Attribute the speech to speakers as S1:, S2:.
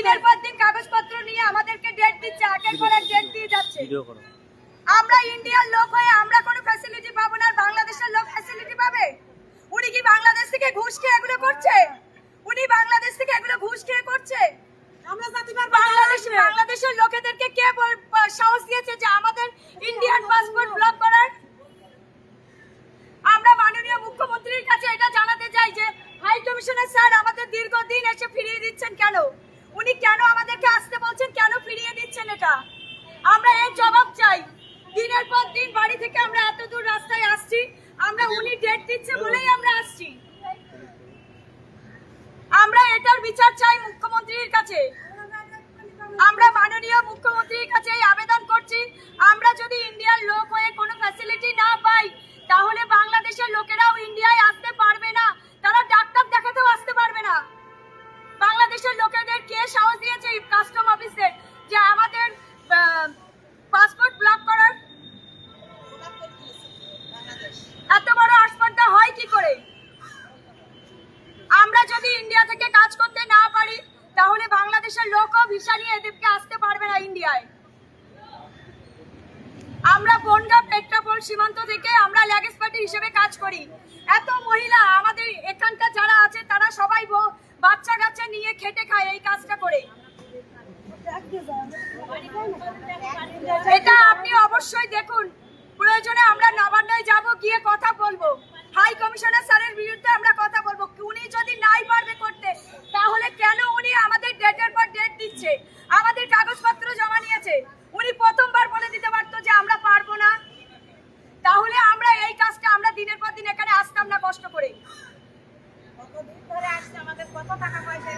S1: দিনের পর দিন কাগজপত্র নিয়ে আমাদেরকে ডেট দিচ্ছে, একের পর এক ডেট দিয়ে যাচ্ছে। আমরা ইন্ডিয়ার লোক হয়ে আমরা কোনো ফ্যাসিলিটি পাবো না, বাংলাদেশের লোক ফ্যাসিলিটি পাবে? উনি কি বাংলাদেশ থেকে ঘুষ খেয়ে এগুলো করছে? উনি বাংলাদেশ থেকে এগুলো ঘুষ খেয়ে করছে? বাংলাদেশের লোকেদেরকে কে সাহস দিয়েছে যে আমাদের ইন্ডিয়ান পাসপোর্ট ব্লক করার? আমরা মাননীয় মুখ্যমন্ত্রীর কাছে এটা জানাতে চাই যে হাই কমিশনার স্যার আমাদের দীর্ঘদিন এসে ফিরিয়ে দিচ্ছেন কেন? উনি কেন আমাদেরকে আসতে বলছেন, কেন ফিরিয়ে দিচ্ছেন? এটা আমরা এর জবাব চাই। দিনের পর দিন বাড়ি থেকে আমরা এত দূর রাস্তায় আসছি, আমরা উনি ডেট দিচ্ছে বলেই আমরা আসছি। আমরা এটার বিচার চাই মুখ্যমন্ত্রীর কাছে। আমরা মাননীয় মুখ্যমন্ত্রীর কাছে আবেদন করছি, আমরা যদি ইন্ডিয়ার লোক হয়ে কোনো ফ্যাসিলিটি না পাই তাহলে বাংলাদেশের লোকেরাও ইন্ডিয়ায় আসতে পারবে না, তারা ডাক্তার দেখাতেও আসতে পারবে না। বাংলাদেশের লোকেদের কে সাহস দিয়েছে কাস্টম অফিসে যে আমাদের পাসপোর্ট ব্লক করার? এত বড় আসপর্দা হয় কি করে? আমরা যদি ইন্ডিয়া থেকে কাজ করতে না পারি তাহলে বাংলাদেশের লোকও ভিসা নিয়ে এদেরকে আসতে পারবে না ইন্ডিয়ায়। আমরা বনগাঁ পেট্রাপোল সীমান্ত থেকে আমরা ল্যাগেজ পার্টি হিসেবে কাজ করি। এত মহিলা আমাদের এখানকার যারা আছে তারা সবাই বাচ্চা কাচ্চা নিয়ে খেটে খায় এই কাজটা করে। এটা আপনি অবশ্যই দেখুন, প্রয়োজনে আমরা নবান্নয় যাব, গিয়ে কথা বলবো, হাই কমিশনার স্যারের বিরুদ্ধে আমরা কথা বলবো। উনি যদি নাই পারবে করতে তাহলে কেন উনি আমাদের ডেটের পর ডেট দিচ্ছে? আমাদের কাগজপত্র জমা নিয়েছে, উনি প্রথমবার বলে দিতে পারতো যে আমরা পারবো না, তাহলে আমরা এই কাজটা আমরা দিনের পর দিন এখানে আসতাম না কষ্ট করে। কতদিন ধরে আসছে, আমাদের কত টাকা পয়সা